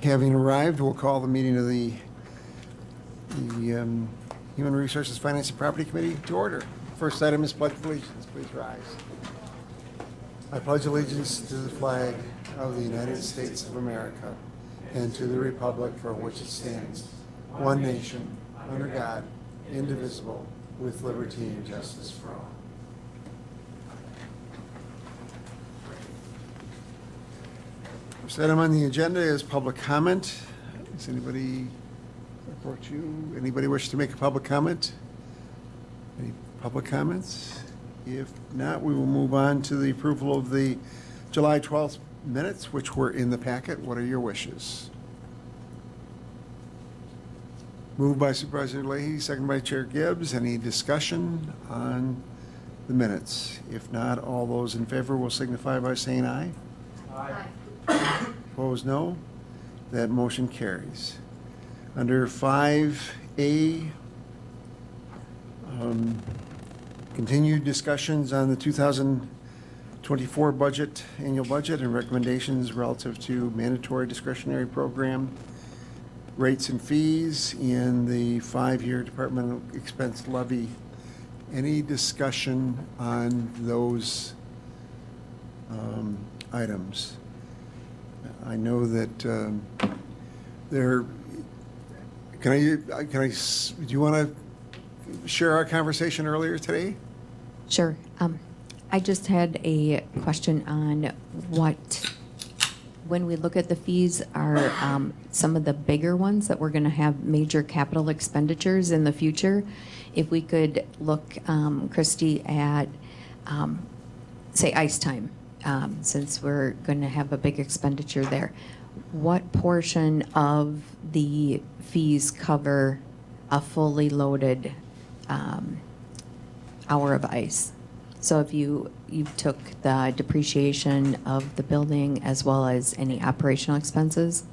Having arrived, we'll call the meeting of the Human Resources, Finance, and Property Committee to order. First item is pledge of allegiance. Please rise. I pledge allegiance to the flag of the United States of America and to the republic for which it stands, one nation, under God, indivisible, with liberty and justice for all. First item on the agenda is public comment. Does anybody approach you? Anybody wish to make a public comment? Any public comments? If not, we will move on to the approval of the July 12th minutes, which were in the packet. What are your wishes? Moved by Supervisor Leahy, second by Chair Gibbs. Any discussion on the minutes? If not, all those in favor will signify by saying aye. Aye. Opposed, no. That motion carries. Under 5A, continued discussions on the 2024 budget, annual budget, and recommendations relative to mandatory discretionary program rates and fees in the 5-year departmental expense levy. Any discussion on those items? I know that do you want to share our conversation earlier today? Sure. I just had a question on when we look at the fees, are some of the bigger ones that we're going to have major capital expenditures in the future. If we could look, Christy, at, say, ice time, since we're going to have a big expenditure there. What portion of the fees cover a fully loaded hour of ice? So if you took the depreciation of the building as well as any operational expenses?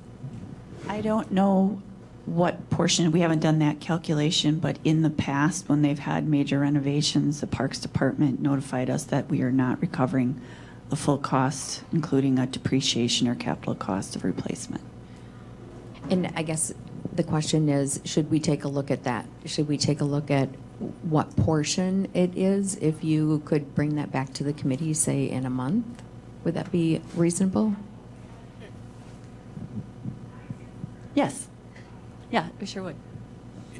I don't know what portion, we haven't done that calculation, but in the past, when they've had major renovations, the Parks Department notified us that we are not recovering the full cost, including a depreciation or capital cost of replacement. And I guess the question is, should we take a look at that? Should we take a look at what portion it is? If you could bring that back to the committee, say in a month, would that be reasonable? Yes. Yeah, we sure would.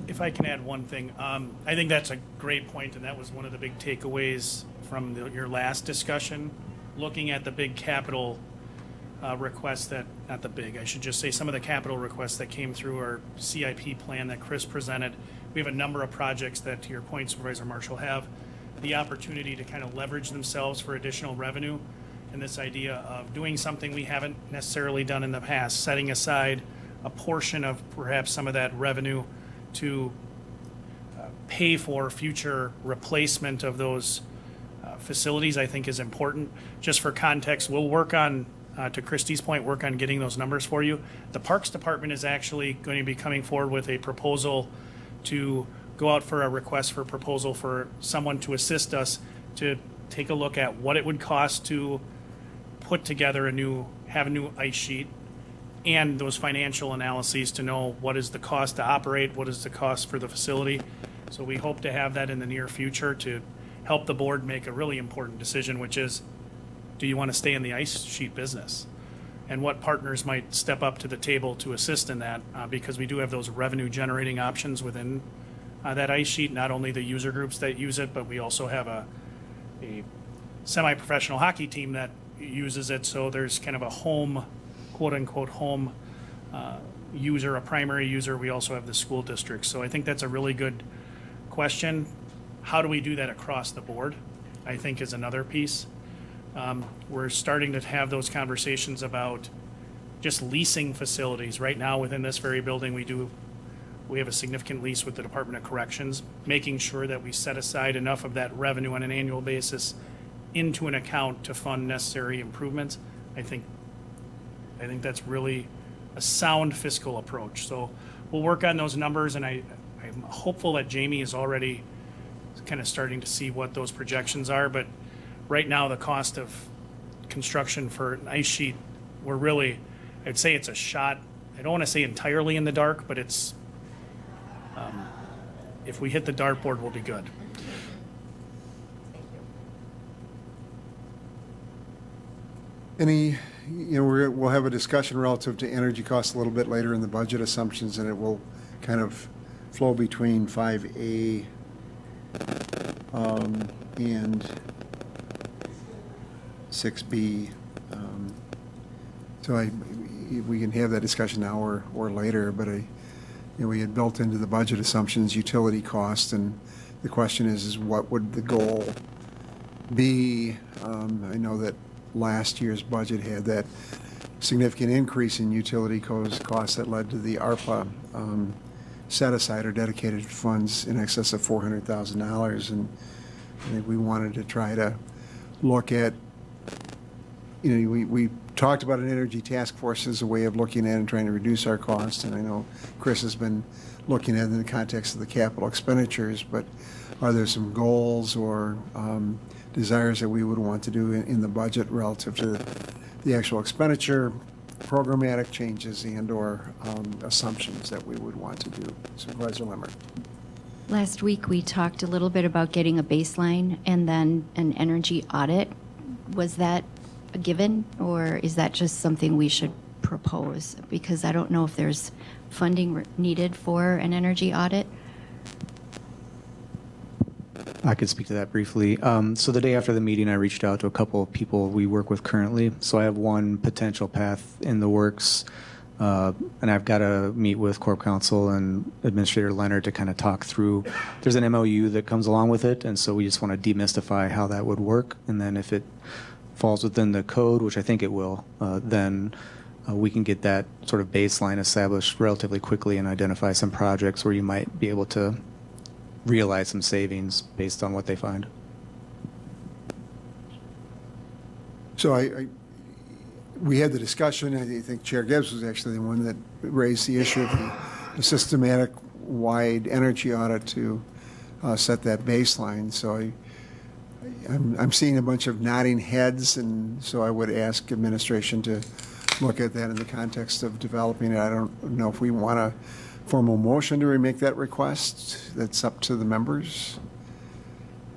If I can add one thing, I think that's a great point, and that was one of the big takeaways from your last discussion. Looking at the big capital requests that, not the big, I should just say some of the capital requests that came through our CIP plan that Chris presented. We have a number of projects that, to your point, Supervisor Marshall, have the opportunity to kind of leverage themselves for additional revenue. And this idea of doing something we haven't necessarily done in the past, setting aside a portion of perhaps some of that revenue to pay for future replacement of those facilities, I think is important. Just for context, we'll work on, to Christie's point, work on getting those numbers for you. The Parks Department is actually going to be coming forward with a proposal to go out for a request for proposal for someone to assist us to take a look at what it would cost to put together have a new ice sheet, and those financial analyses to know what is the cost to operate, what is the cost for the facility. So we hope to have that in the near future to help the board make a really important decision, which is, do you want to stay in the ice sheet business? And what partners might step up to the table to assist in that, because we do have those revenue generating options within that ice sheet, not only the user groups that use it, but we also have a semi-professional hockey team that uses it. So there's kind of a home, quote unquote, home user, a primary user. We also have the school districts. So I think that's a really good question. How do we do that across the board, I think, is another piece. We're starting to have those conversations about just leasing facilities. Right now within this very building, we have a significant lease with the Department of Corrections, making sure that we set aside enough of that revenue on an annual basis into an account to fund necessary improvements. I think that's really a sound fiscal approach. So we'll work on those numbers, and I'm hopeful that Jamie is already kind of starting to see what those projections are. But right now, the cost of construction for an ice sheet, I'd say it's a shot I don't want to say entirely in the dark, but it's, if we hit the dartboard, we'll be good. Any, we'll have a discussion relative to energy costs a little bit later in the budget assumptions, and it will kind of flow between 5A and 6B. So we can have that discussion now or later, but we had built into the budget assumptions utility cost, and the question is what would the goal be? I know that last year's budget had that significant increase in utility costs that led to the ARPA set aside or dedicated funds in excess of $400,000, and I think we wanted to try to look at, we talked about an energy task force as a way of looking at and trying to reduce our costs, and I know Chris has been looking at it in the context of the capital expenditures, but are there some goals or desires that we would want to do in the budget relative to the actual expenditure, programmatic changes, and or assumptions that we would want to do? Supervisor Limmer. Last week, we talked a little bit about getting a baseline and then an energy audit. Was that a given, or is that just something we should propose? Because I don't know if there's funding needed for an energy audit. I could speak to that briefly. So the day after the meeting, I reached out to a couple of people we work with currently. So I have one potential path in the works, and I've got to meet with Corp Counsel and Administrator Leonard to kind of talk through. There's an MOU that comes along with it, and so we just want to demystify how that would work. And then if it falls within the code, which I think it will, then we can get that sort of baseline established relatively quickly and identify some projects where you might be able to realize some savings based on what they find. So we had the discussion, I think Chair Gibbs was actually the one that raised the issue of the systematic wide energy audit to set that baseline. So I'm seeing a bunch of nodding heads, and so I would ask administration to look at that in the context of developing it. I don't know if we want a formal motion to remake that request. That's up to the members.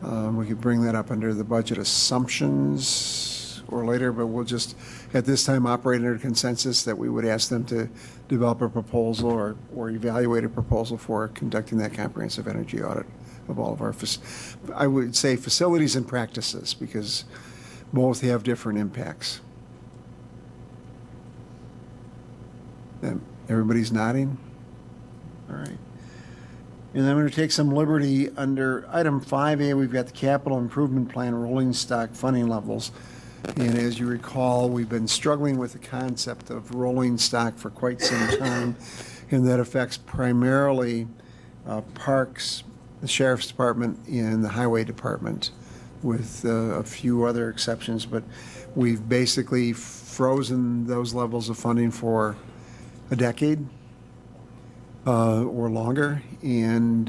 We could bring that up under the budget assumptions or later, but we'll just, at this time, operate under consensus that we would ask them to develop a proposal or evaluate a proposal for conducting that comprehensive energy audit of all of our, I would say, facilities and practices, because both have different impacts. Everybody's nodding? All right. And I'm going to take some liberty under item 5A. We've got the capital improvement plan rolling stock funding levels. And as you recall, we've been struggling with the concept of rolling stock for quite some time, and that affects primarily parks, the sheriff's department, and the highway department, with a few other exceptions. But we've basically frozen those levels of funding for a decade or longer, and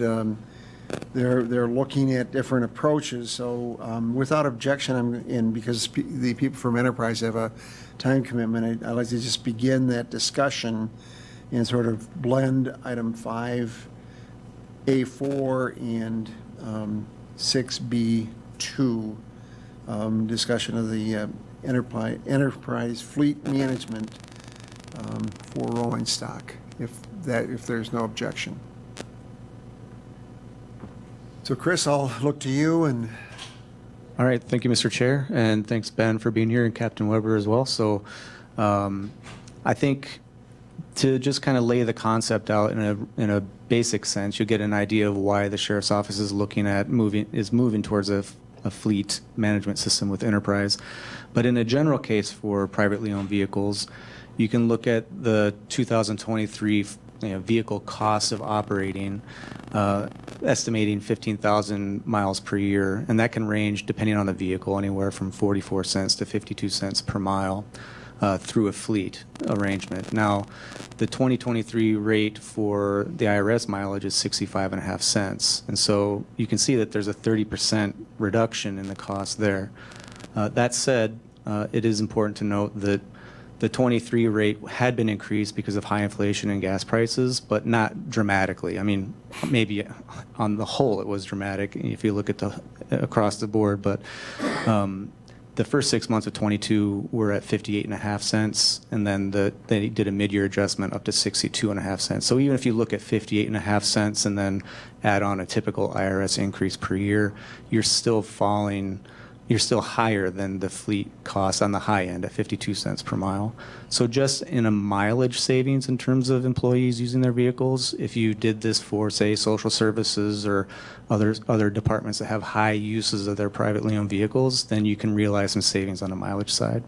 they're looking at different approaches. So without objection, and because the people from Enterprise have a time commitment, I'd like to just begin that discussion and sort of blend item 5A4 and 6B2, discussion of the enterprise fleet management for rolling stock, if there's no objection. So Chris, I'll look to you. And All right, thank you, Mr. Chair, and thanks, Ben, for being here, and Captain Weber as well. So I think to just kind of lay the concept out in a basic sense, you'll get an idea of why the Sheriff's Office is looking at moving towards a fleet management system with Enterprise. But in a general case for privately owned vehicles, you can look at the 2023 vehicle cost of operating, estimating 15,000 miles per year, and that can range, depending on the vehicle, anywhere from 44 cents to 52 cents per mile through a fleet arrangement. Now, the 2023 rate for the IRS mileage is 65.5 cents, and so you can see that there's a 30% reduction in the cost there. That said, it is important to note that The 23 rate had been increased because of high inflation and gas prices, but not dramatically. I mean, maybe on the whole it was dramatic if you look at the across the board, but the first 6 months of 22 were at 58.5 cents, and then they did a mid-year adjustment up to 62.5 cents. So even if you look at 58.5 cents and then add on a typical IRS increase per year, you're still higher than the fleet cost on the high end at 52 cents per mile. So just in a mileage savings in terms of employees using their vehicles, if you did this for, say, social services or other departments that have high uses of their privately owned vehicles, then you can realize some savings on the mileage side.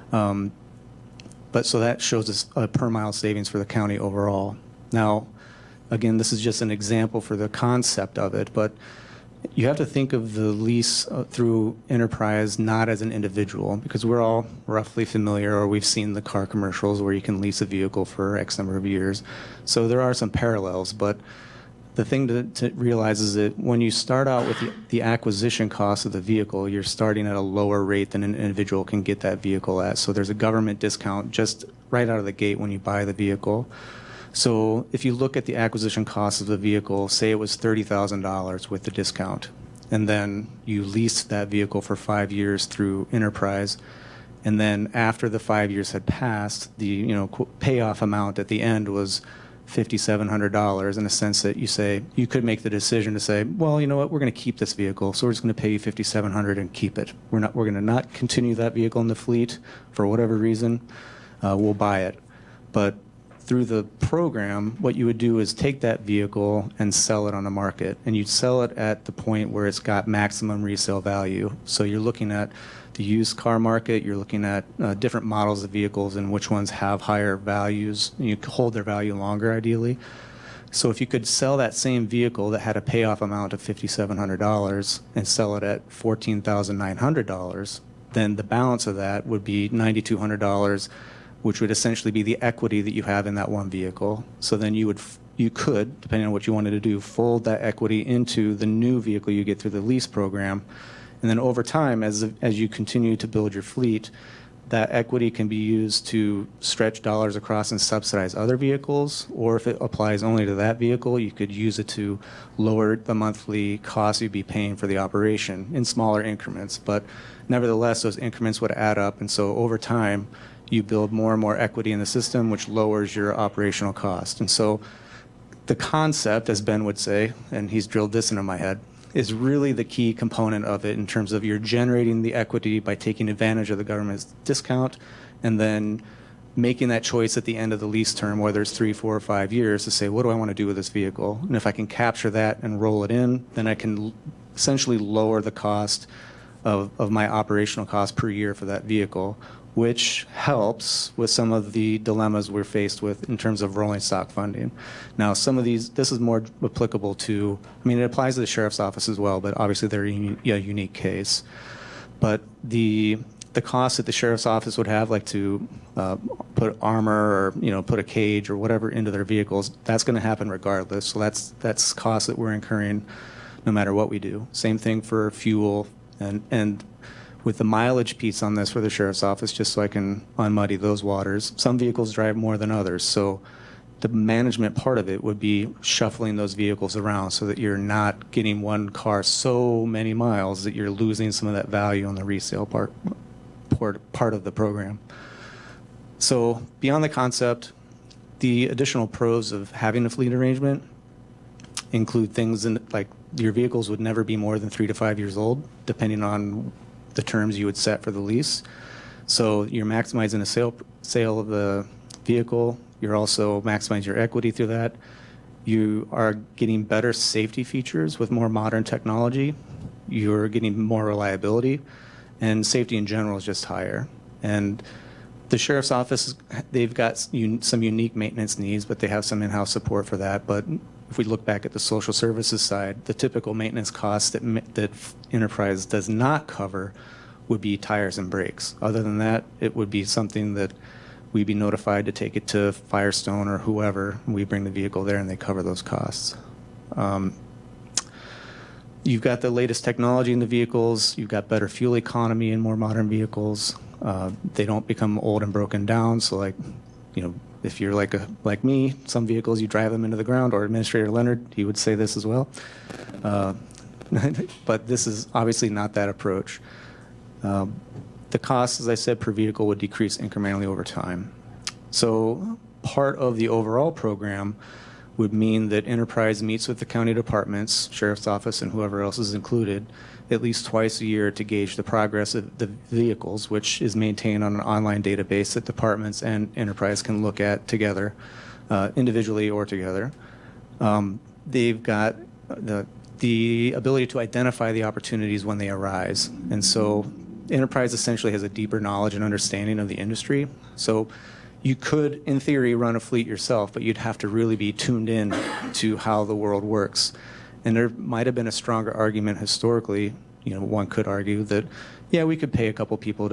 But so that shows us a per mile savings for the county overall. Now, again, this is just an example for the concept of it, but you have to think of the lease through enterprise not as an individual, because we're all roughly familiar, or we've seen the car commercials where you can lease a vehicle for X number of years. So there are some parallels, but the thing to realize is that when you start out with the acquisition cost of the vehicle, you're starting at a lower rate than an individual can get that vehicle at. So there's a government discount just right out of the gate when you buy the vehicle. So if you look at the acquisition cost of the vehicle, say it was $30,000 with the discount, and then you leased that vehicle for 5 years through enterprise, and then after the 5 years had passed, the payoff amount at the end was $5,700, in a sense that you could make the decision to say, well, you know what, we're going to keep this vehicle, so we're just going to pay you $5,700 and keep it. We're going to not continue that vehicle in the fleet for whatever reason. We'll buy it, but through the program, what you would do is take that vehicle and sell it on the market, and you'd sell it at the point where it's got maximum resale value. So you're looking at the used car market, you're looking at different models of vehicles and which ones have higher values. You hold their value longer, ideally. So if you could sell that same vehicle that had a payoff amount of $5,700 and sell it at $14,900, then the balance of that would be $9,200, which would essentially be the equity that you have in that one vehicle. So then you could, depending on what you wanted to do, fold that equity into the new vehicle you get through the lease program. And then over time, as you continue to build your fleet, that equity can be used to stretch dollars across and subsidize other vehicles, or if it applies only to that vehicle, you could use it to lower the monthly cost you'd be paying for the operation in smaller increments. But nevertheless, those increments would add up, and so over time, you build more and more equity in the system, which lowers your operational cost. And so the concept, as Ben would say, and he's drilled this into my head, is really the key component of it in terms of you're generating the equity by taking advantage of the government's discount and then making that choice at the end of the lease term, whether it's 3, 4, or 5 years, to say, what do I want to do with this vehicle? And if I can capture that and roll it in, then I can essentially lower the cost of my operational cost per year for that vehicle, which helps with some of the dilemmas we're faced with in terms of rolling stock funding. Now, some of these, this is more applicable to, it applies to the sheriff's office as well, but obviously they're a unique case. But the costs that the sheriff's office would have, like to put armor or put a cage or whatever into their vehicles, that's going to happen regardless. So that's costs that we're incurring no matter what we do. Same thing for fuel and with the mileage piece on this for the sheriff's office, just so I can unmuddy those waters, some vehicles drive more than others. So the management part of it would be shuffling those vehicles around so that you're not getting one car so many miles that you're losing some of that value on the resale part of the program. So beyond the concept, the additional pros of having a fleet arrangement include things like your vehicles would never be more than 3 to 5 years old, depending on the terms you would set for the lease. So you're maximizing the sale of the vehicle. You're also maximizing your equity through that. You are getting better safety features with more modern technology. You're getting more reliability, and safety in general is just higher. And the sheriff's office, they've got some unique maintenance needs, but they have some in-house support for that. But if we look back at the social services side, the typical maintenance costs that enterprise does not cover would be tires and brakes. Other than that, it would be something that we'd be notified to take it to Firestone or whoever, and we bring the vehicle there and they cover those costs. You've got the latest technology in the vehicles. You've got better fuel economy in more modern vehicles. They don't become old and broken down. So, like, you know, if you're like me, some vehicles you drive them into the ground. Or Administrator Leonard, he would say this as well. But this is obviously not that approach. The cost, as I said, per vehicle would decrease incrementally over time. So part of the overall program would mean that Enterprise meets with the county departments, sheriff's office, and whoever else is included, at least twice a year to gauge the progress of the vehicles, which is maintained on an online database that departments and Enterprise can look at together, individually or together. They've got the ability to identify the opportunities when they arise. And so Enterprise essentially has a deeper knowledge and understanding of the industry. So you could, in theory, run a fleet yourself, but you'd have to really be tuned in to how the world works. And there might have been a stronger argument historically. You know, one could argue that, yeah, we could pay a couple people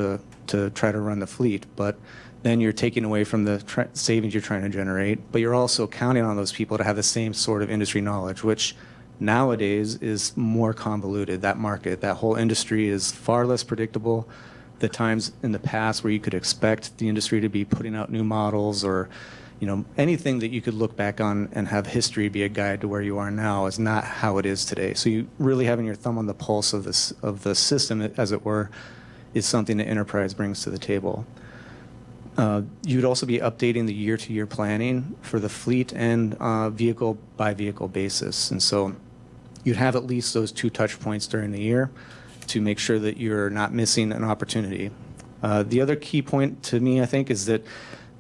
to try to run the fleet, but then you're taking away from the savings you're trying to generate, but you're also counting on those people to have the same sort of industry knowledge, which nowadays is more convoluted. That market, that whole industry is far less predictable. The times in the past where you could expect the industry to be putting out new models or, you know, anything that you could look back on and have history be a guide to where you are now is not how it is today. So you really having your thumb on the pulse of the system, as it were, is something that Enterprise brings to the table. You'd also be updating the year-to-year planning for the fleet and vehicle-by-vehicle basis. And so you'd have at least those 2 touch points during the year to make sure that you're not missing an opportunity. The other key point to me, I think, is that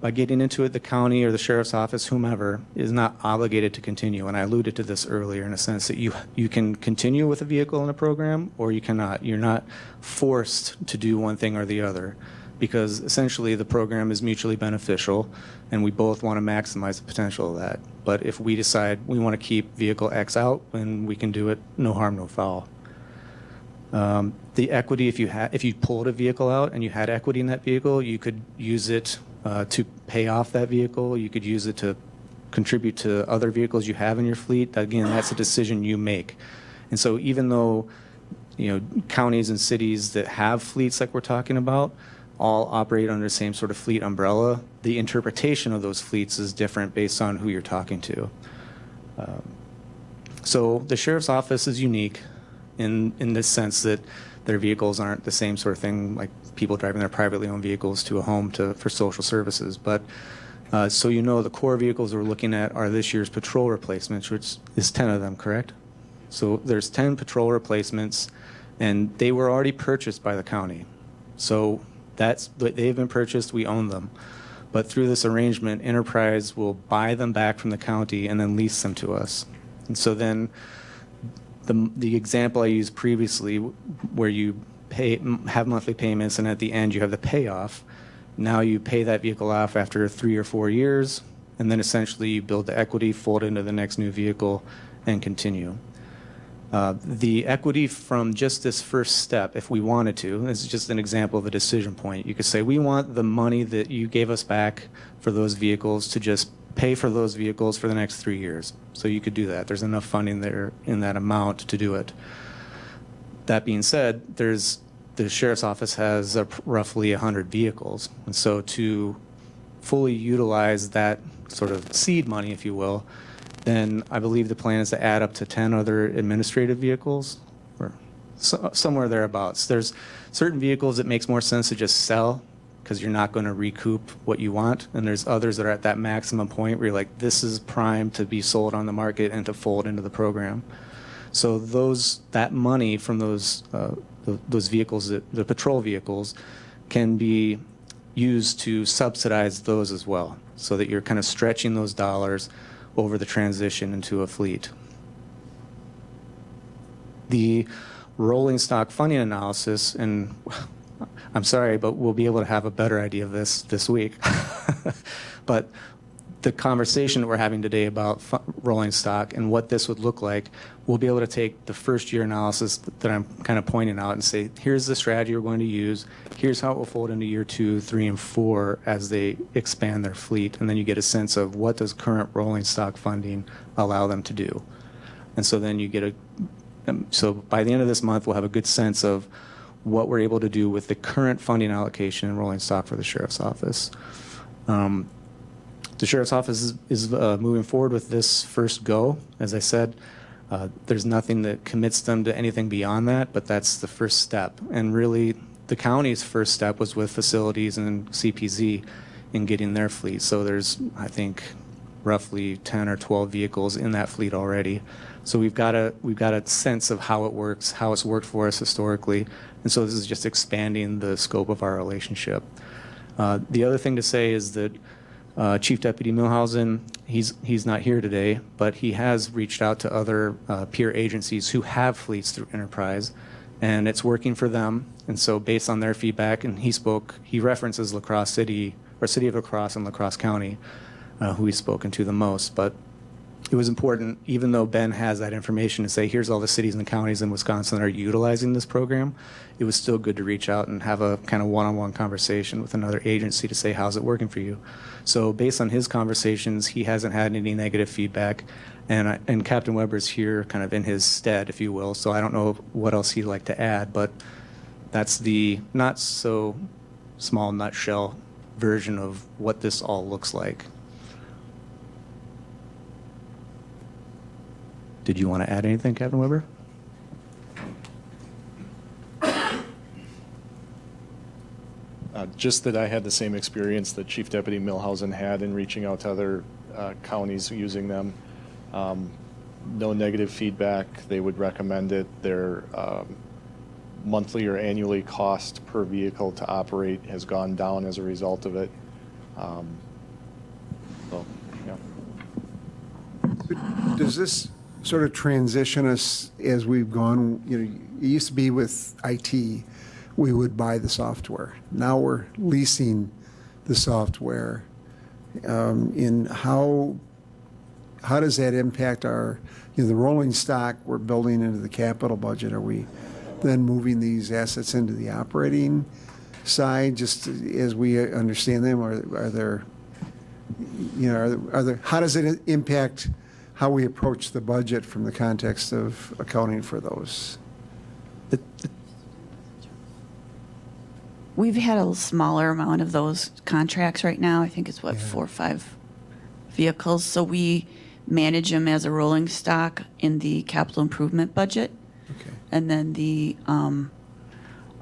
by getting into it, the county or the sheriff's office, whomever, is not obligated to continue. And I alluded to this earlier in a sense that you can continue with a vehicle in a program or you cannot. You're not forced to do one thing or the other because essentially the program is mutually beneficial and we both want to maximize the potential of that. But if we decide we want to keep vehicle X out, then we can do it, no harm, no foul. The equity, if you pulled a vehicle out and you had equity in that vehicle, you could use it to pay off that vehicle. You could use it to contribute to other vehicles you have in your fleet. Again, that's a decision you make. And so even though, you know, counties and cities that have fleets like we're talking about all operate under the same sort of fleet umbrella, the interpretation of those fleets is different based on who you're talking to. So the sheriff's office is unique in this sense that their vehicles aren't the same sort of thing like people driving their privately owned vehicles to a home for social services. But so you know, the core vehicles we're looking at are this year's patrol replacements, which is 10 of them, correct? So there's 10 patrol replacements, and they were already purchased by the county. So they've been purchased, we own them. But through this arrangement, Enterprise will buy them back from the county and then lease them to us. And so then the example I used previously, where you have monthly payments and at the end you have the payoff, now you pay that vehicle off after 3 or 4 years, and then essentially you build the equity, fold into the next new vehicle, and continue. The equity from just this first step, if we wanted to, this is just an example of a decision point. You could say, we want the money that you gave us back for those vehicles to just pay for those vehicles for the next 3 years. So you could do that. There's enough funding there in that amount to do it. That being said, the sheriff's office has roughly 100 vehicles. And so to fully utilize that sort of seed money, if you will, then I believe the plan is to add up to 10 other administrative vehicles, or somewhere thereabouts. There's certain vehicles it makes more sense to just sell because you're not going to recoup what you want, and there's others that are at that maximum point where you're like, this is primed to be sold on the market and to fold into the program. So that money from those vehicles, the patrol vehicles, can be used to subsidize those as well, so that you're kind of stretching those dollars over the transition into a fleet. The rolling stock funding analysis, and I'm sorry, but we'll be able to have a better idea of this week. But the conversation that we're having today about rolling stock and what this would look like, we'll be able to take the first year analysis that I'm kind of pointing out and say, here's the strategy we're going to use. Here's how it will fold into year 2, 3, and 4 as they expand their fleet. And then you get a sense of what does current rolling stock funding allow them to do. And so then you get So by the end of this month, we'll have a good sense of what we're able to do with the current funding allocation and rolling stock for the sheriff's office. The sheriff's office is moving forward with this first go. As I said, there's nothing that commits them to anything beyond that, but that's the first step. And really, the county's first step was with facilities and CPZ in getting their fleet. So there's, I think, roughly 10 or 12 vehicles in that fleet already. So we've got a sense of how it works, how it's worked for us historically. And so this is just expanding the scope of our relationship. The other thing to say is that Chief Deputy Milhausen, he's not here today, but he has reached out to other peer agencies who have fleets through Enterprise, and it's working for them. And so based on their feedback, and he references La Crosse City, or City of La Crosse and La Crosse County, who he's spoken to the most. But it was important, even though Ben has that information to say, here's all the cities and counties in Wisconsin that are utilizing this program, it was still good to reach out and have a kind of one-on-one conversation with another agency to say, how's it working for you? So based on his conversations, he hasn't had any negative feedback. And Captain Weber's here kind of in his stead, if you will. So I don't know what else he'd like to add, but that's the not so small nutshell version of what this all looks like. Did you want to add anything, Captain Weber? Just that I had the same experience that Chief Deputy Milhausen had in reaching out to other counties using them. No negative feedback. They would recommend it. Their monthly or annually cost per vehicle to operate has gone down as a result of it. So, yeah. Does this sort of transition us as we've gone? You know, it used to be with IT, we would buy the software. Now we're leasing the software. In how does that impact our, the rolling stock we're building into the capital budget? Are we then moving these assets into the operating side, just as we understand them? Or are there, how does it impact how we approach the budget from the context of accounting for those? We've had a smaller amount of those contracts right now. I think it's 4 or 5 vehicles. So we manage them as a rolling stock in the capital improvement budget. Okay. And then the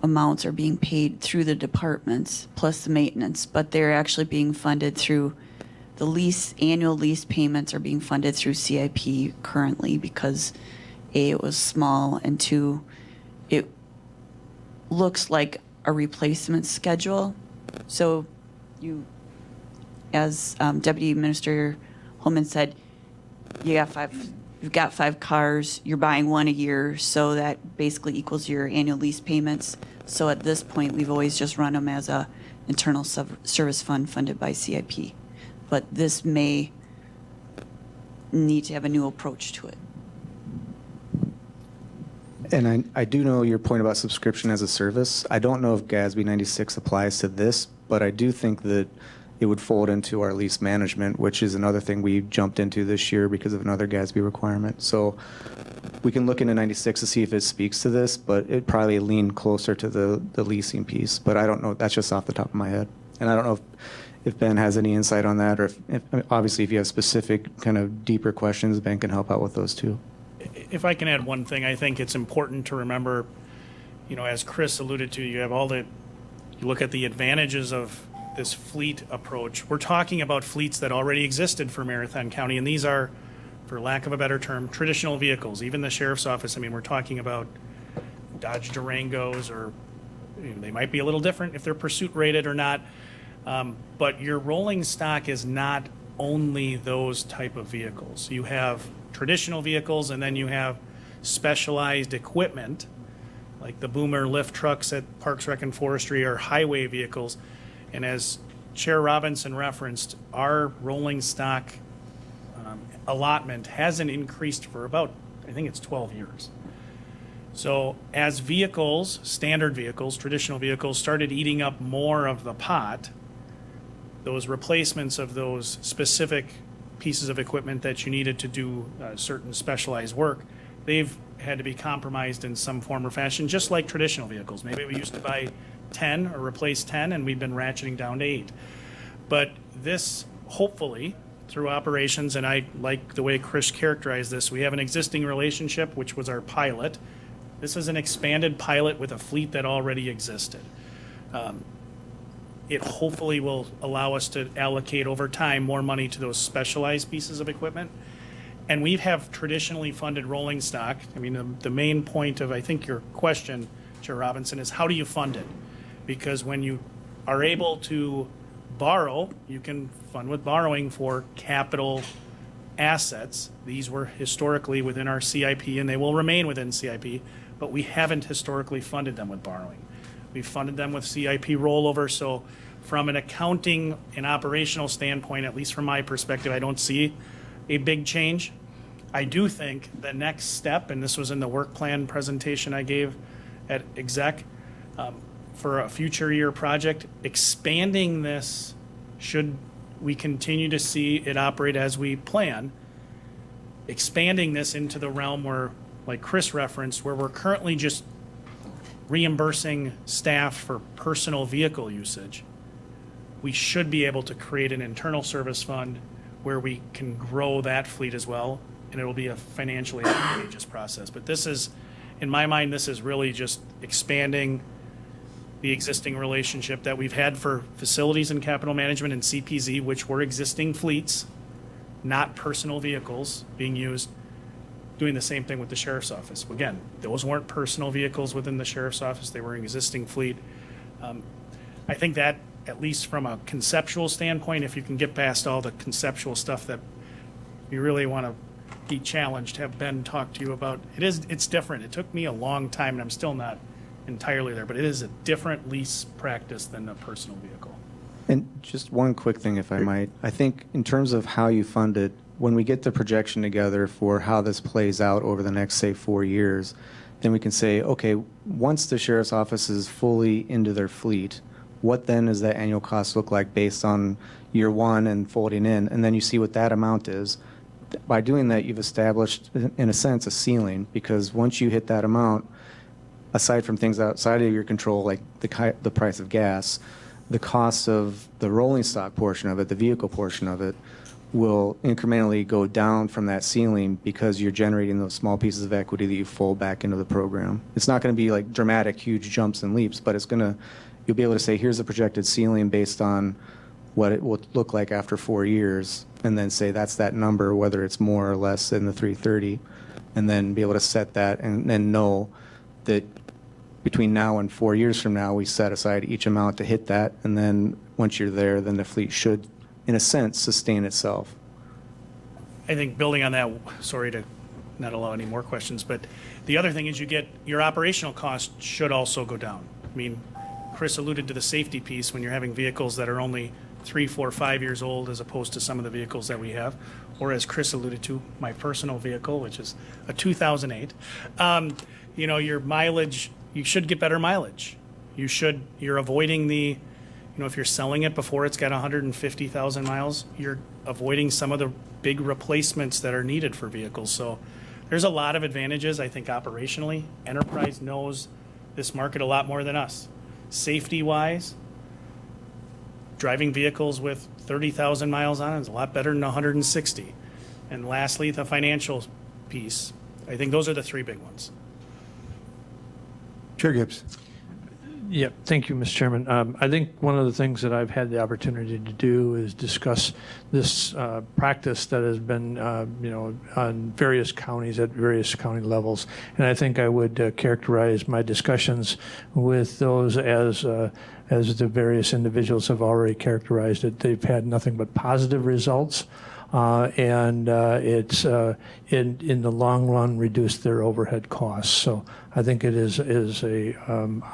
amounts are being paid through the departments plus the maintenance, but they're actually being funded through the annual lease payments are being funded through CIP currently because A, it was small, and 2, it looks like a replacement schedule. So you, as Deputy Minister Holman said, you've got 5 cars, you're buying 1 a year, so that basically equals your annual lease payments. So at this point, we've always just run them as a internal service fund funded by CIP. But this may need to have a new approach to it. And I do know your point about subscription as a service. I don't know if GASB 96 applies to this, but I do think that it would fold into our lease management, which is another thing we jumped into this year because of another GASB requirement. So we can look into 96 to see if it speaks to this, but it probably lean closer to the leasing piece. But I don't know. That's just off the top of my head. And I don't know if Ben has any insight on that, or if obviously if you have specific kind of deeper questions, Ben can help out with those too. If I can add one thing, I think it's important to remember, as Chris alluded to, you look at the advantages of this fleet approach. We're talking about fleets that already existed for Marathon County, and these are, for lack of a better term, traditional vehicles. Even the sheriff's office, we're talking about Dodge Durangos, or they might be a little different if they're pursuit rated or not. But your rolling stock is not only those type of vehicles. You have traditional vehicles, and then you have specialized equipment, like the boomer lift trucks at Parks, Rec, and Forestry, or highway vehicles. And as Chair Robinson referenced, our rolling stock allotment hasn't increased for about, I think it's 12 years. So as vehicles, standard vehicles, traditional vehicles, started eating up more of the pot, those replacements of those specific pieces of equipment that you needed to do certain specialized work they've had to be compromised in some form or fashion, just like traditional vehicles. Maybe we used to buy 10 or replace 10, and we've been ratcheting down to 8. But this, hopefully, through operations, and I like the way Chris characterized this, we have an existing relationship, which was our pilot. This is an expanded pilot with a fleet that already existed. It hopefully will allow us to allocate over time more money to those specialized pieces of equipment. And we have traditionally funded rolling stock. I mean, the main point of, I think, your question, Chair Robinson, is how do you fund it? Because when you are able to borrow, you can fund with borrowing for capital assets. These were historically within our CIP, and they will remain within CIP, but we haven't historically funded them with borrowing. We've funded them with CIP rollover, so from an accounting and operational standpoint, at least from my perspective, I don't see a big change. I do think the next step, and this was in the work plan presentation I gave at exec, for a future year project, expanding this, should we continue to see it operate as we plan, expanding this into the realm where, like Chris referenced, where we're currently just reimbursing staff for personal vehicle usage, we should be able to create an internal service fund where we can grow that fleet as well, and it'll be a financially advantageous process. But this is, in my mind, this is really just expanding the existing relationship that we've had for facilities and capital management and CPZ, which were existing fleets, not personal vehicles being used, doing the same thing with the sheriff's office. Again, those weren't personal vehicles within the sheriff's office, they were an existing fleet. I think that, at least from a conceptual standpoint, if you can get past all the conceptual stuff that you really want to be challenged, have Ben talk to you about, it's different. It took me a long time, and I'm still not entirely there, but it is a different lease practice than a personal vehicle. And just one quick thing, if I might. I think in terms of how you fund it, when we get the projection together for how this plays out over the next, say, 4 years, then we can say, okay, once the sheriff's office is fully into their fleet, what then does that annual cost look like based on year one and folding in? And then you see what that amount is. By doing that, you've established, in a sense, a ceiling, because once you hit that amount, aside from things outside of your control, like the price of gas, the cost of the rolling stock portion of it, the vehicle portion of it, will incrementally go down from that ceiling because you're generating those small pieces of equity that you fold back into the program. It's not going to be like dramatic, huge jumps and leaps, but you'll be able to say, here's the projected ceiling based on what it will look like after 4 years, and then say that's that number, whether it's more or less than the 330, and then be able to set that and then know that between now and 4 years from now, we set aside each amount to hit that, and then once you're there, then the fleet should, in a sense, sustain itself. I think building on that, sorry to not allow any more questions, but the other thing is your operational cost should also go down. I mean, Chris alluded to the safety piece when you're having vehicles that are only 3, 4, 5 years old as opposed to some of the vehicles that we have, or as Chris alluded to, my personal vehicle, which is a 2008. Your mileage, you should get better mileage. You're avoiding if you're selling it before it's got 150,000 miles, you're avoiding some of the big replacements that are needed for vehicles. So there's a lot of advantages, I think, operationally. Enterprise knows this market a lot more than us. Safety-wise, driving vehicles with 30,000 miles on it is a lot better than 160. And lastly, the financial piece. I think those are the three big ones. Chair Gibbs. Yeah, thank you, Mr. Chairman. I think one of the things that I've had the opportunity to do is discuss this practice that has been, on various counties at various county levels, and I think I would characterize my discussions with those as the various individuals have already characterized it. They've had nothing but positive results. And it's in the long run reduced their overhead costs. So I think it is a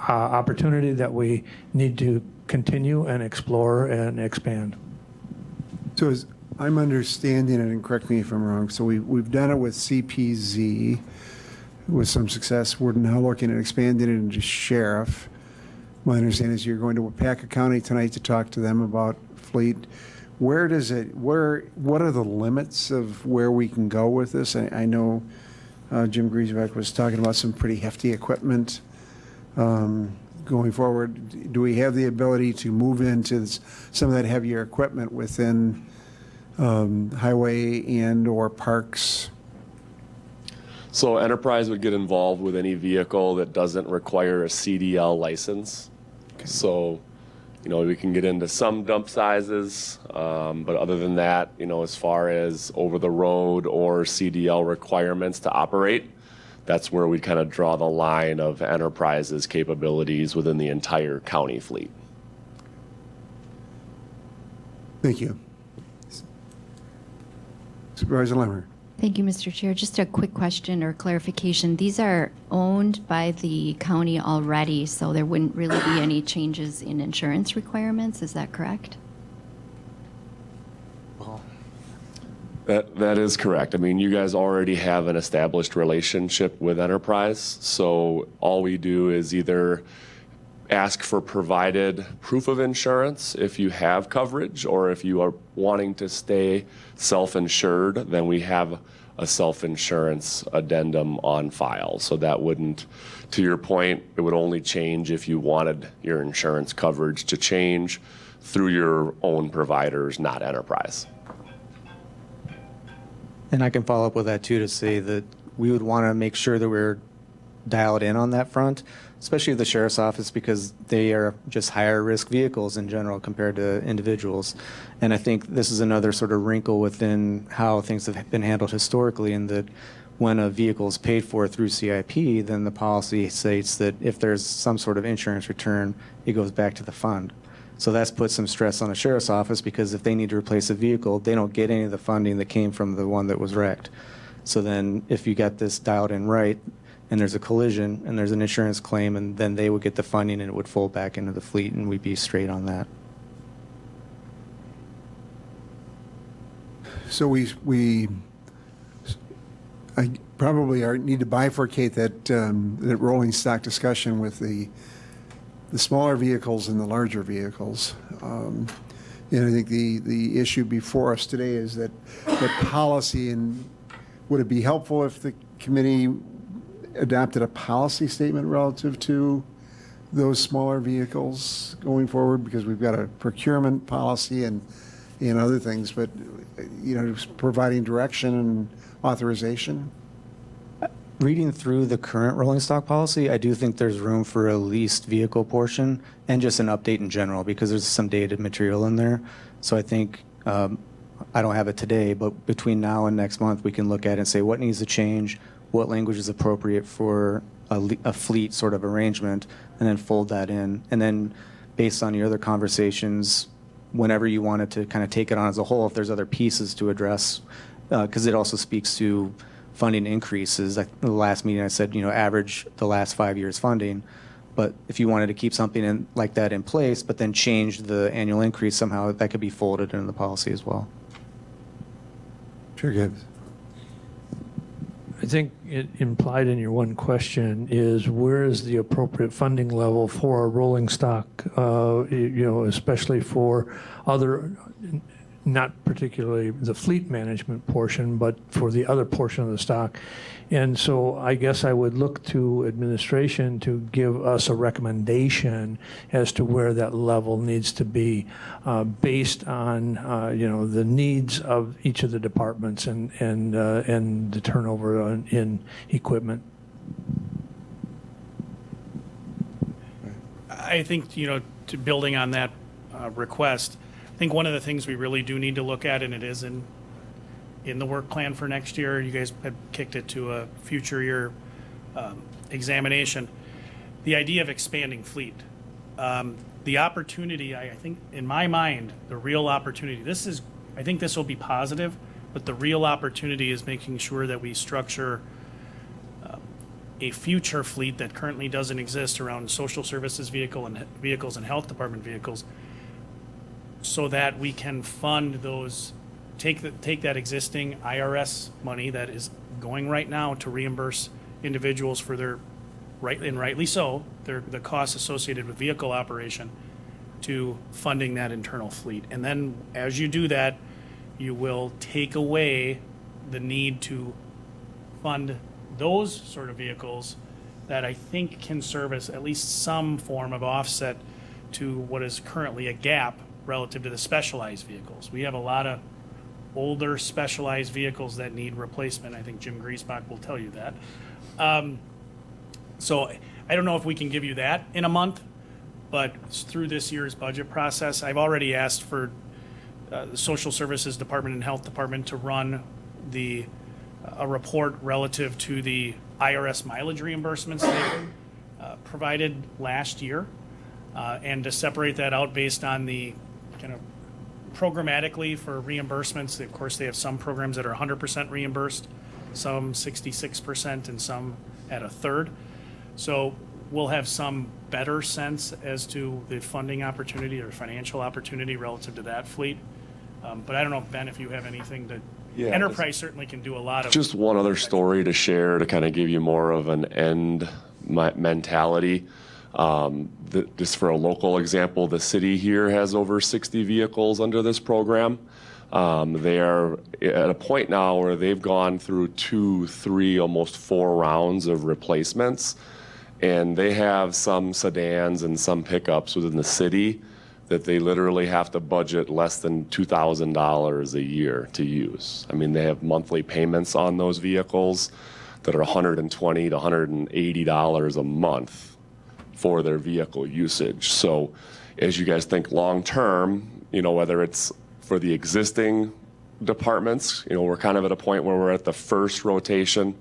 opportunity that we need to continue and explore and expand. So as I'm understanding it, and correct me if I'm wrong, so we've done it with CPZ with some success. We're now looking at expanding it into sheriff. My understanding is you're going to Wapaka County tonight to talk to them about fleet. What are the limits of where we can go with this? I know Jim Griesbeck was talking about some pretty hefty equipment going forward. Do we have the ability to move into some of that heavier equipment within highway and/or parks? So Enterprise would get involved with any vehicle that doesn't require a CDL license. So, we can get into some dump sizes, but other than that, as far as over the road or CDL requirements to operate, that's where we kind of draw the line of Enterprise's capabilities within the entire county fleet. Thank you. Supervisor Lemmer. Thank you, Mr. Chair. Just a quick question or clarification. These are owned by the county already, so there wouldn't really be any changes in insurance requirements. Is that correct? That is correct. I mean, you guys already have an established relationship with Enterprise, so all we do is either ask for provided proof of insurance if you have coverage, or if you are wanting to stay self-insured, then we have a self-insurance addendum on file. So that wouldn't, to your point, it would only change if you wanted your insurance coverage to change through your own providers, not Enterprise. And I can follow up with that too, to say that we would want to make sure that we're dialed in on that front, especially the sheriff's office, because they are just higher risk vehicles in general compared to individuals. And I think this is another sort of wrinkle within how things have been handled historically, in that when a vehicle is paid for through CIP, then the policy states that if there's some sort of insurance return, it goes back to the fund. So that's put some stress on the sheriff's office, because if they need to replace a vehicle, they don't get any of the funding that came from the one that was wrecked. So then if you got this dialed in right, and there's a collision and there's an insurance claim, and then they would get the funding and it would fold back into the fleet, and we'd be straight on that. So I probably need to bifurcate that rolling stock discussion with the smaller vehicles and the larger vehicles. And I think the issue before us today is that policy, and would it be helpful if the committee adopted a policy statement relative to those smaller vehicles going forward? Because we've got a procurement policy and other things, but just providing direction and authorization. Reading through the current rolling stock policy, I do think there's room for a leased vehicle portion and just an update in general, because there's some dated material in there. So I think, I don't have it today, but between now and next month, we can look at it and say what needs to change, what language is appropriate for a fleet sort of arrangement, and then fold that in. And then based on your other conversations, whenever you wanted to kind of take it on as a whole, if there's other pieces to address, because it also speaks to funding increases. The last meeting I said, average the last 5 years funding. But if you wanted to keep something like that in place, but then change the annual increase somehow, that could be folded into the policy as well. Chair Gibbs. I think it implied in your one question is, where is the appropriate funding level for a rolling stock, especially for other, not particularly the fleet management portion, but for the other portion of the stock. And so I guess I would look to administration to give us a recommendation as to where that level needs to be, based on the needs of each of the departments and the turnover in equipment. I think, to building on that request, I think one of the things we really do need to look at, and it is in the work plan for next year, you guys have kicked it to a future year examination, the idea of expanding fleet. The opportunity, I think, in my mind, the real opportunity, I think this will be positive, but the real opportunity is making sure that we structure a future fleet that currently doesn't exist around social services vehicles and health department vehicles, so that we can fund those, take that existing IRS money that is going right now to reimburse individuals for their, rightly so, the costs associated with vehicle operation, to funding that internal fleet. And then as you do that, you will take away the need to fund those sort of vehicles that I think can serve as at least some form of offset to what is currently a gap relative to the specialized vehicles. We have a lot of older specialized vehicles that need replacement. I think Jim Griesbach will tell you that. So I don't know if we can give you that in a month, but through this year's budget process, I've already asked for the Social Services Department and Health Department to run a report relative to the IRS mileage reimbursements they provided last year, and to separate that out based on the kind of programmatically for reimbursements. Of course, they have some programs that are 100% reimbursed, some 66%, and some at a third. So we'll have some better sense as to the funding opportunity or financial opportunity relative to that fleet. But I don't know, Ben, if you have anything to. Yeah, Enterprise certainly can do a lot of. Just one other story to share to kind of give you more of an end mentality. Just for a local example, the city here has over 60 vehicles under this program. They are at a point now where they've gone through 2, 3, almost 4 rounds of replacements. And they have some sedans and some pickups within the city that they literally have to budget less than $2,000 a year to use. I mean, they have monthly payments on those vehicles that are $120 to $180 a month for their vehicle usage. So as you guys think long term, whether it's for the existing departments, we're kind of at a point where we're at the first rotation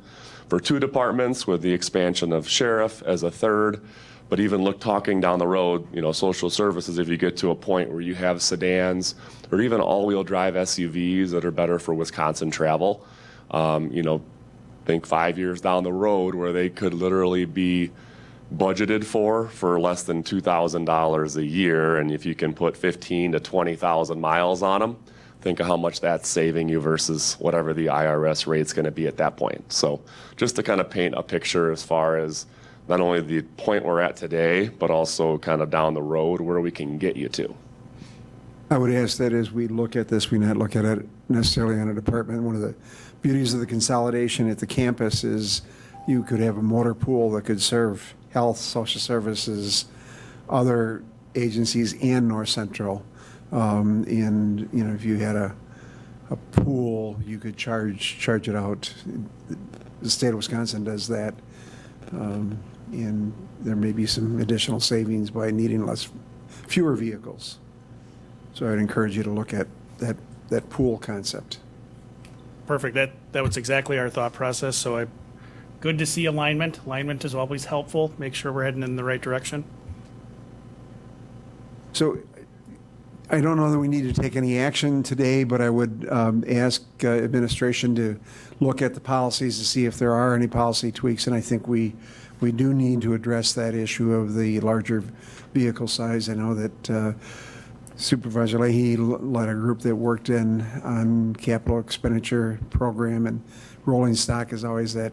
for 2 departments with the expansion of sheriff as a third. But even talking down the road, social services, if you get to a point where you have sedans or even all-wheel drive SUVs that are better for Wisconsin travel, think 5 years down the road where they could literally be budgeted for less than $2,000 a year. And if you can put 15 to 20,000 miles on them, think of how much that's saving you versus whatever the IRS rate's going to be at that point. So just to kind of paint a picture as far as not only the point we're at today, but also kind of down the road where we can get you to. I would ask that as we look at this, we not look at it necessarily on a department. One of the beauties of the consolidation at the campus is you could have a motor pool that could serve health, social services, other agencies, and North Central. And if you had a pool, you could charge it out. The state of Wisconsin does that. And there may be some additional savings by needing fewer vehicles. So I'd encourage you to look at that pool concept. Perfect. That was exactly our thought process. So good to see alignment. Alignment is always helpful. Make sure we're heading in the right direction. So I don't know that we need to take any action today, but I would ask administration to look at the policies to see if there are any policy tweaks. And I think we do need to address that issue of the larger vehicle size. I know that Supervisor Leahy led a group that worked on capital expenditure program, and rolling stock is always that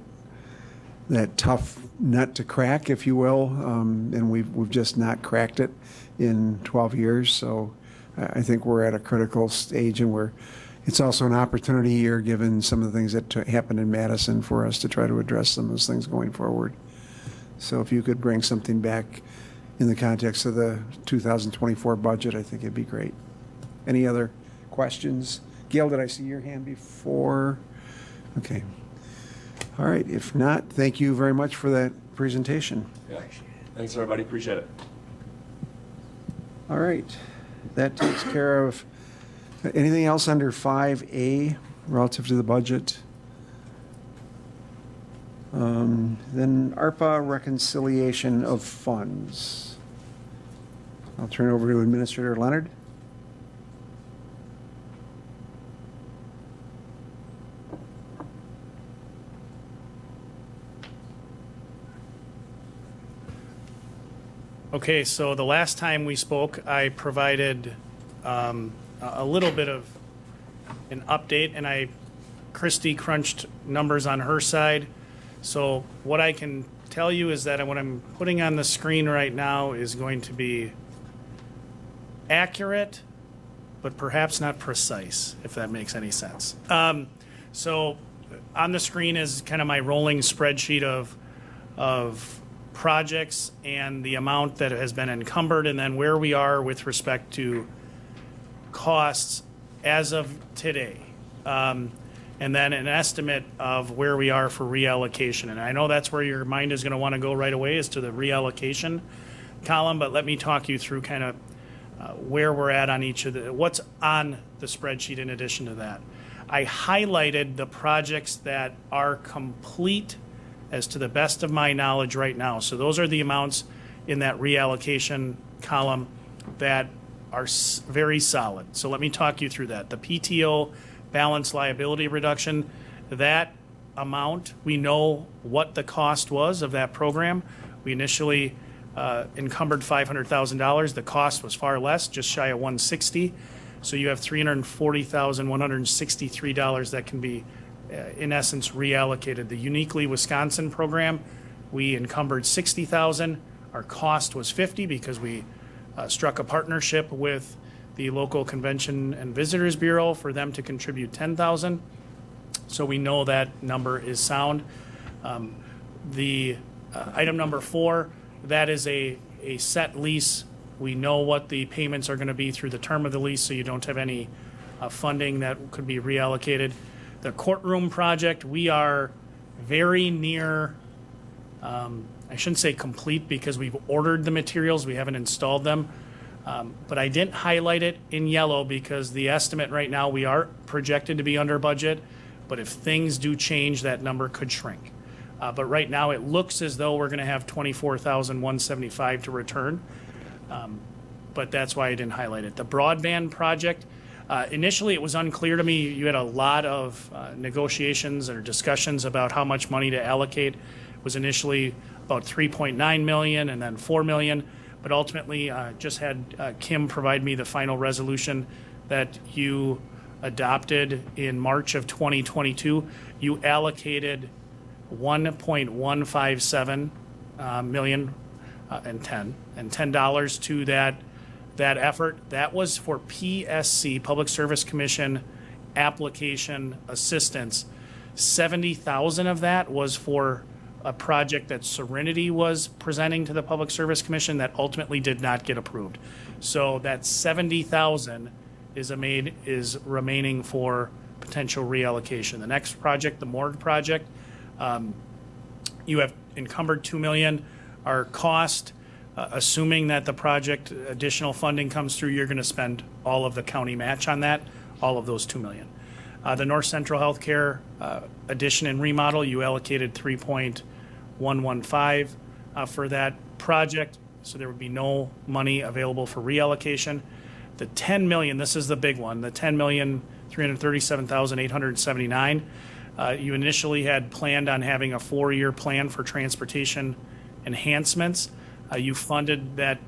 tough nut to crack, if you will, and we've just not cracked it in 12 years. So I think we're at a critical stage, and it's also an opportunity here, given some of the things that happened in Madison, for us to try to address some of those things going forward. So if you could bring something back in the context of the 2024 budget, I think it'd be great. Any other questions? Gail, did I see your hand before? Okay. All right. If not, thank you very much for that presentation. Yeah. Thanks, everybody. Appreciate it. All right. That takes care of anything else under 5A relative to the budget. Then ARPA reconciliation of funds. I'll turn it over to Administrator Leonard. Okay, so the last time we spoke, I provided a little bit of an update, and Christy crunched numbers on her side. So what I can tell you is that what I'm putting on the screen right now is going to be accurate, but perhaps not precise, if that makes any sense. So on the screen is kind of my rolling spreadsheet of projects and the amount that has been encumbered, and then where we are with respect to costs as of today. And then an estimate of where we are for reallocation. And I know that's where your mind is going to want to go right away, is to the reallocation column, but let me talk you through kind of where we're at on each of what's on the spreadsheet in addition to that. I highlighted the projects that are complete as to the best of my knowledge right now. So those are the amounts in that reallocation column that are very solid. So let me talk you through that. The PTO balance liability reduction, that amount, we know what the cost was of that program. We initially encumbered $500,000. The cost was far less, just shy of $160. So you have $340,163 that can be, in essence, reallocated. The Uniquely Wisconsin program, we encumbered $60,000. Our cost was $50 because we struck a partnership with the local Convention and Visitors Bureau for them to contribute $10,000. So we know that number is sound. The item number 4, that is a set lease. We know what the payments are going to be through the term of the lease, so you don't have any funding that could be reallocated. The courtroom project, we are very near, I shouldn't say complete because we've ordered the materials, we haven't installed them. But I didn't highlight it in yellow because the estimate right now, we are projected to be under budget, but if things do change, that number could shrink. But right now, it looks as though we're going to have $24,175 to return. But that's why I didn't highlight it. The broadband project, initially it was unclear to me. You had a lot of negotiations or discussions about how much money to allocate. It was initially about $3.9 million and then $4 million. But ultimately, just had Kim provide me the final resolution that you adopted in March of 2022. You allocated $1.157 million and $10 to that effort. That was for PSC, Public Service Commission application assistance. $70,000 of that was for a project that Serenity was presenting to the Public Service Commission that ultimately did not get approved. So that $70,000 is remaining for potential reallocation. The next project, the morgue project, you have encumbered $2 million. Our cost, assuming that the project additional funding comes through, you're going to spend all of the county match on that, all of those $2 million. The North Central Healthcare addition and remodel, you allocated $3.115 for that project, so there would be no money available for reallocation. The $10 million, this is the big one, the $10,337,879. You initially had planned on having a 4-year plan for transportation enhancements. You funded that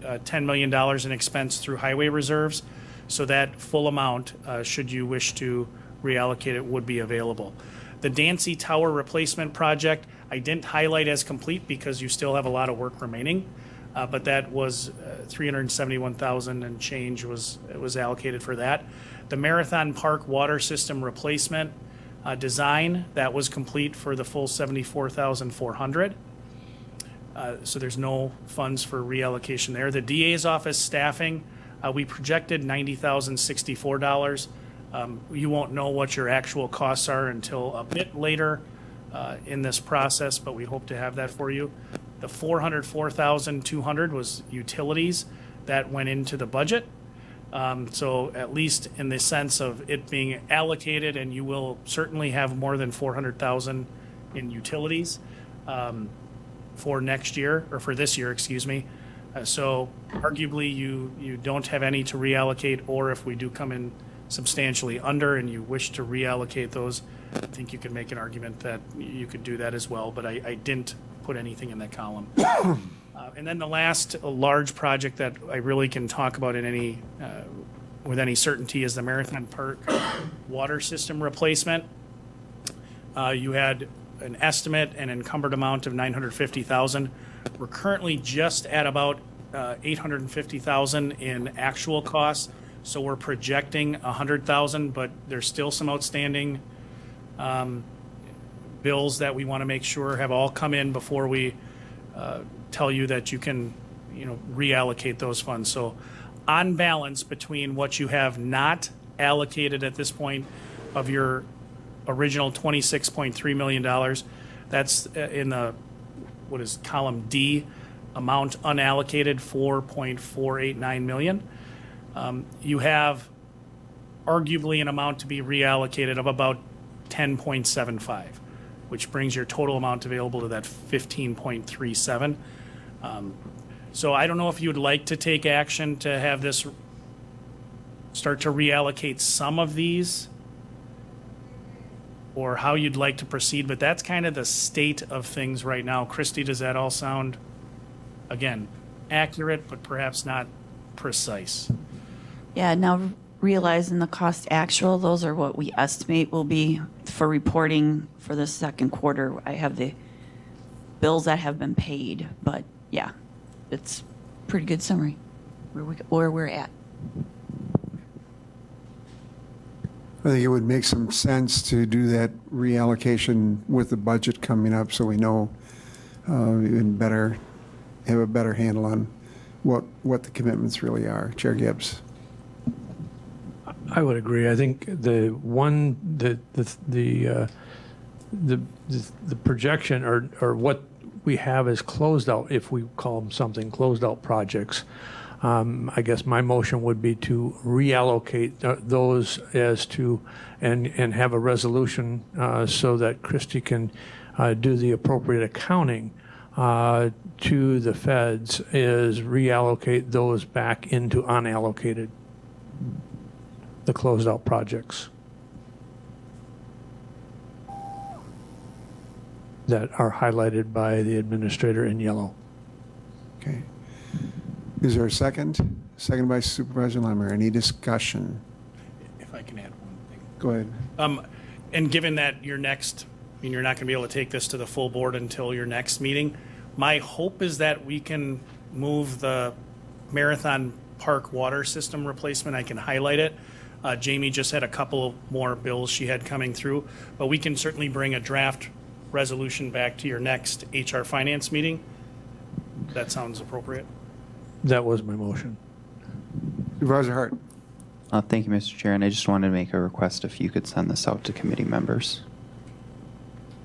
$10 million in expense through highway reserves, so that full amount, should you wish to reallocate it, would be available. The Dancy Tower replacement project, I didn't highlight as complete because you still have a lot of work remaining, but that was $371,000 and change was allocated for that. The Marathon Park water system replacement design, that was complete for the full $74,400. So there's no funds for reallocation there. The DA's office staffing, we projected $90,064. You won't know what your actual costs are until a bit later in this process, but we hope to have that for you. The $404,200 was utilities that went into the budget. So at least in the sense of it being allocated, and you will certainly have more than $400,000 in utilities for next year, or for this year, excuse me. So arguably you don't have any to reallocate, or if we do come in substantially under and you wish to reallocate those, I think you could make an argument that you could do that as well, but I didn't put anything in that column. And then the last large project that I really can talk about in any with any certainty is the Marathon Park water system replacement. You had an estimate and encumbered amount of $950,000. We're currently just at about $850,000 in actual costs, so we're projecting $100,000, but there's still some outstanding bills that we want to make sure have all come in before we tell you that you can, reallocate those funds. So on balance between what you have not allocated at this point of your original $26.3 million, that's in the, what is column D, amount unallocated, 4.489 million. You have arguably an amount to be reallocated of about 10.75, which brings your total amount available to that 15.37. So I don't know if you'd like to take action to have this start to reallocate some of these, or how you'd like to proceed, but that's kind of the state of things right now. Christy, does that all sound, again, accurate, but perhaps not precise? Yeah, now realizing the cost actual, those are what we estimate will be for reporting for the second quarter. I have the bills that have been paid, but yeah, it's a pretty good summary where we're at. I think it would make some sense to do that reallocation with the budget coming up, so we know even better, have a better handle on what the commitments really are. Chair Gibbs. I would agree. I think the projection or what we have as closed out, if we call them something, closed out projects, I guess my motion would be to reallocate those as to, and have a resolution so that Christie can do the appropriate accounting to the feds, is reallocate those back into unallocated, the closed out projects that are highlighted by the administrator in yellow. Okay. Is there a second? Second by Supervisor Lemmer. Any discussion? If I can add one thing. Go ahead. And given that you're not going to be able to take this to the full board until your next meeting, my hope is that we can move the Marathon Park water system replacement. I can highlight it. Jamie just had a couple more bills she had coming through, but we can certainly bring a draft resolution back to your next HR finance meeting. That sounds appropriate. That was my motion. Supervisor Hart. Thank you, Mr. Chair, and I just wanted to make a request if you could send this out to committee members.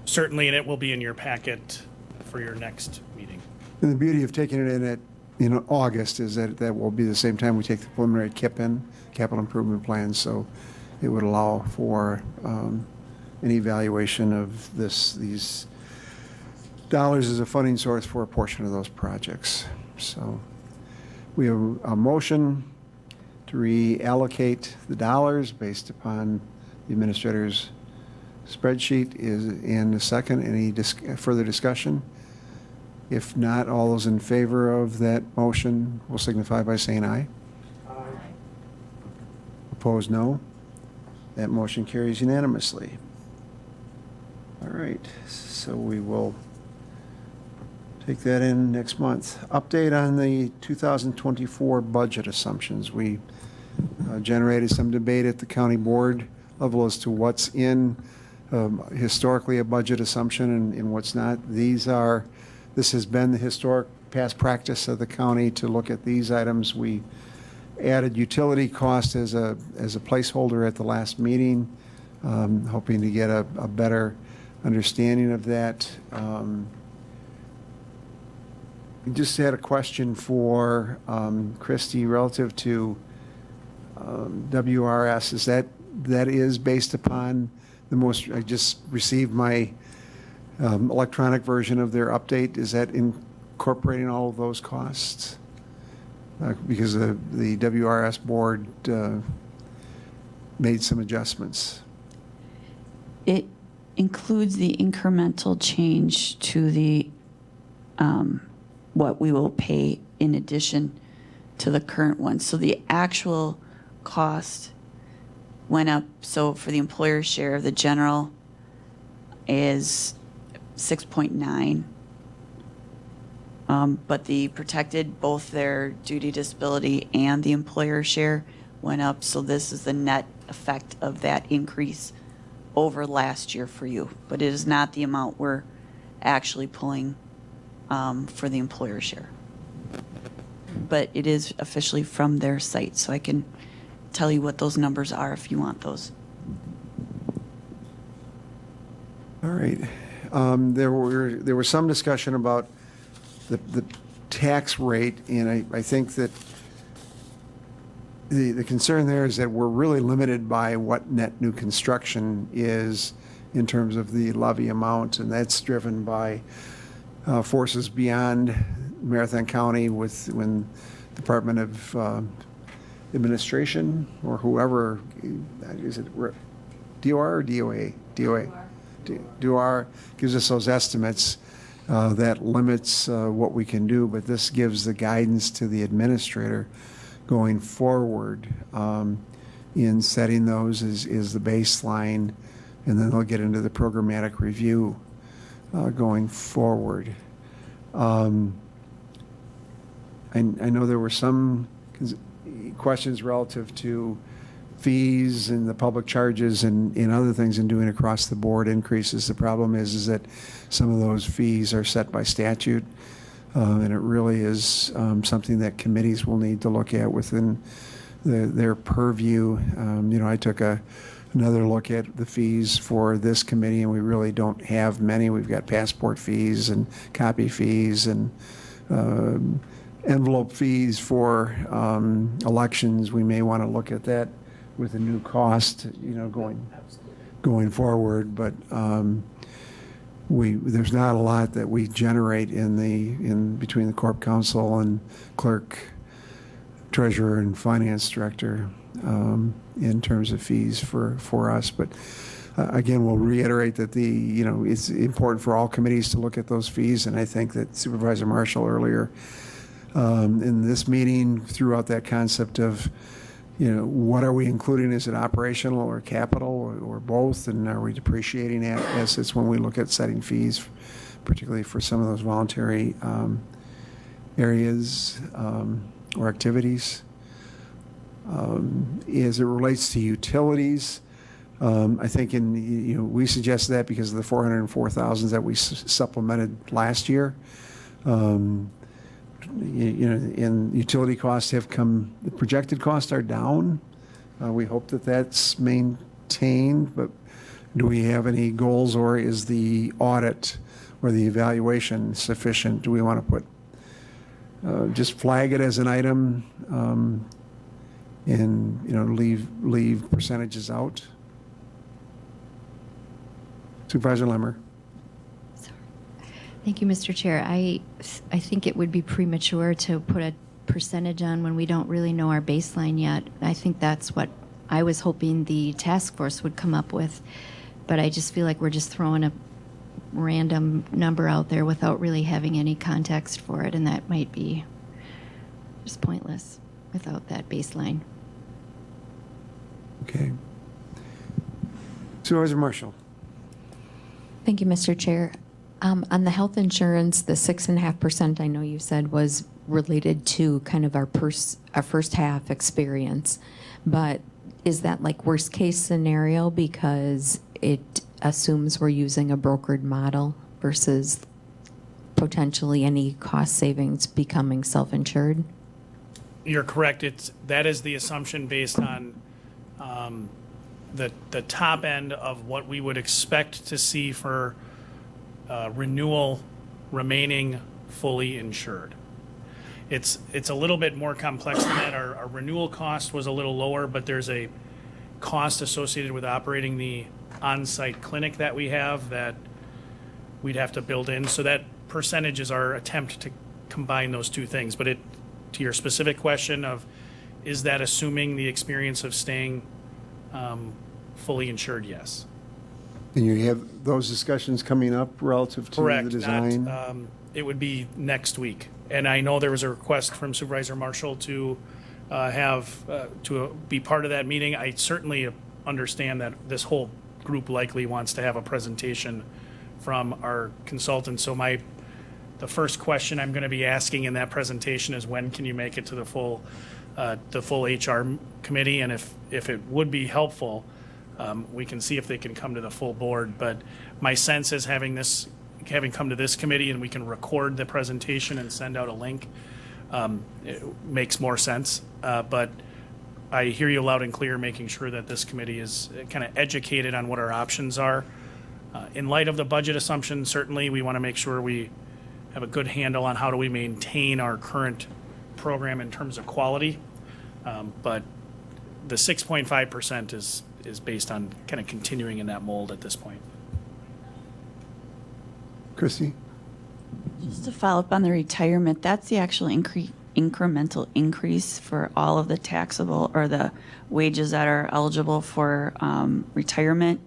Certainly, and it will be in your packet for your next meeting. And the beauty of taking it in August is that that will be the same time we take the preliminary KIP in, capital improvement plan, so it would allow for an evaluation of these dollars as a funding source for a portion of those projects. So we have a motion to reallocate the dollars based upon the administrator's spreadsheet. Is in a second. Any further discussion? If not, all those in favor of that motion will signify by saying aye. Aye. Opposed, no. That motion carries unanimously. All right, so we will take that in next month. Update on the 2024 budget assumptions. We generated some debate at the county board level as to what's in historically a budget assumption and what's not. This has been the historic past practice of the county to look at these items. We added utility cost as a placeholder at the last meeting, hoping to get a better understanding of that. We just had a question for Christy relative to WRS. Is that is based upon the most, I just received my electronic version of their update. Is that incorporating all of those costs? Because the WRS board made some adjustments. It includes the incremental change to the what we will pay in addition to the current one. So the actual cost went up. So for the employer share of the general is 6.9. But the protected, both their duty disability and the employer share went up. So this is the net effect of that increase over last year for you, but it is not the amount we're actually pulling for the employer share. But it is officially from their site, so I can tell you what those numbers are if you want those. All right. There was some discussion about the tax rate, and I think that the concern there is that we're really limited by what net new construction is in terms of the levy amount, and that's driven by forces beyond Marathon County when Department of Administration or whoever, is it DOR or DOA? DOA. DOR gives us those estimates. That limits what we can do, but this gives the guidance to the administrator going forward in setting those is the baseline, and then they'll get into the programmatic review going forward. I know there were some questions relative to fees and the public charges and other things and doing across the board increases. The problem is that some of those fees are set by statute, and it really is something that committees will need to look at within their purview. I took another look at the fees for this committee, and we really don't have many. We've got passport fees and copy fees and envelope fees for elections. We may want to look at that with a new cost, going forward. But there's not a lot that we generate in between the Corp Council and clerk, treasurer, and finance director in terms of fees for us. But again, we'll reiterate that it's important for all committees to look at those fees, and I think that Supervisor Marshall earlier in this meeting threw out that concept of what are we including? Is it operational or capital or both? And are we depreciating assets when we look at setting fees, particularly for some of those voluntary areas or activities? As it relates to utilities, I think we suggested that because of the $404,000 that we supplemented last year. And utility costs have come, the projected costs are down. We hope that that's maintained, but do we have any goals, or is the audit or the evaluation sufficient? Do we want to put, just flag it as an item and leave percentages out? Supervisor Lemmer. Thank you, Mr. Chair. I think it would be premature to put a percentage on when we don't really know our baseline yet. I think that's what I was hoping the task force would come up with, but I just feel like we're just throwing a random number out there without really having any context for it, and that might be just pointless without that baseline. Okay. Supervisor Marshall. Thank you, Mr. Chair. On the health insurance, the 6.5% I know you said was related to kind of our first half experience, but is that like worst case scenario because it assumes we're using a brokered model versus potentially any cost savings becoming self-insured? You're correct. That is the assumption based on the top end of what we would expect to see for renewal remaining fully insured. It's a little bit more complex than that. Our renewal cost was a little lower, but there's a cost associated with operating the on-site clinic that we have that we'd have to build in. So that percentage is our attempt to combine those two things. But to your specific question of, is that assuming the experience of staying fully insured? Yes. And you have those discussions coming up relative to Correct. the design? It would be next week. And I know there was a request from Supervisor Marshall to be part of that meeting. I certainly understand that this whole group likely wants to have a presentation from our consultant. So the first question I'm going to be asking in that presentation is, when can you make it to the full HR committee? And if it would be helpful, we can see if they can come to the full board. But my sense is having come to this committee and we can record the presentation and send out a link, it makes more sense. But I hear you loud and clear, making sure that this committee is kind of educated on what our options are. In light of the budget assumption, certainly we want to make sure we have a good handle on how do we maintain our current program in terms of quality. But the 6.5% is based on kind of continuing in that mold at this point. Christie? Just to follow up on the retirement, that's the actual incremental increase for all of the taxable or the wages that are eligible for retirement.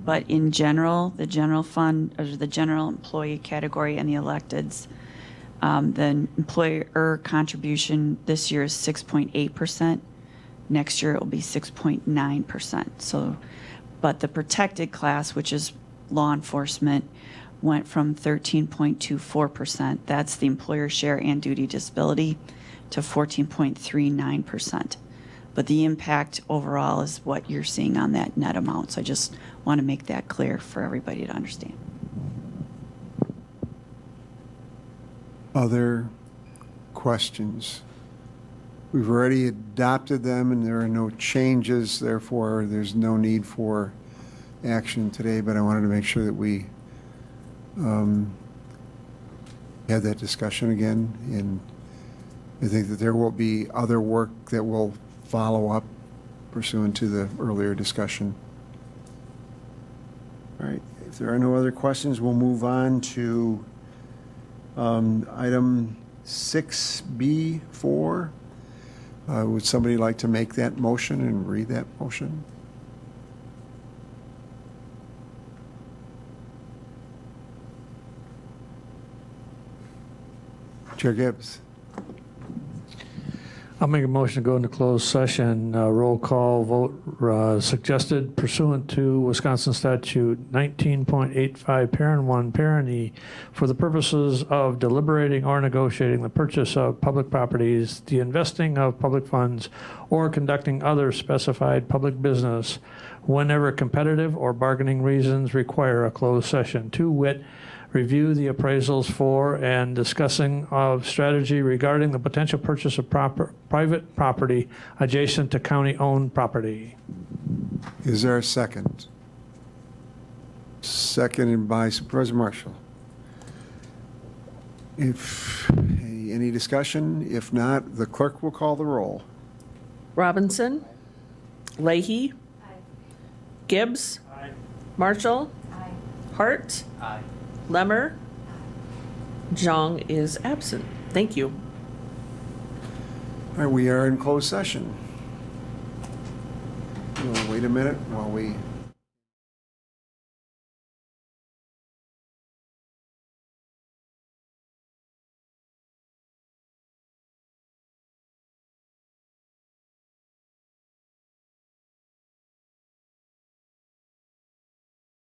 But in general, the general fund, or the general employee category and the electeds, the employer contribution this year is 6.8%. Next year it will be 6.9%. So, but the protected class, which is law enforcement, went from 13.24%. That's the employer share and duty disability, to 14.39%. But the impact overall is what you're seeing on that net amount. So I just want to make that clear for everybody to understand. Other questions? We've already adopted them and there are no changes, therefore there's no need for action today, but I wanted to make sure that we had that discussion again, and I think that there will be other work that will follow up pursuant to the earlier discussion. All right, if there are no other questions, we'll move on to item 6B4. Would somebody like to make that motion and read that motion? Chair Gibbs. I'll make a motion to go into closed session. Roll call vote suggested pursuant to Wisconsin Statute 19.85, Parent 1, Parent E, for the purposes of deliberating or negotiating the purchase of public properties, the investing of public funds, or conducting other specified public business whenever competitive or bargaining reasons require a closed session. To wit, review the appraisals for and discussing of strategy regarding the potential purchase of private property adjacent to county-owned property. Is there a second? Seconded by Supervisor Marshall. If any discussion, if not, the clerk will call the roll. Robinson? Leahy? Gibbs? Marshall? Hart? Lemmer? Zhang is absent. Thank you. All right, we are in closed session. We'll wait a minute while we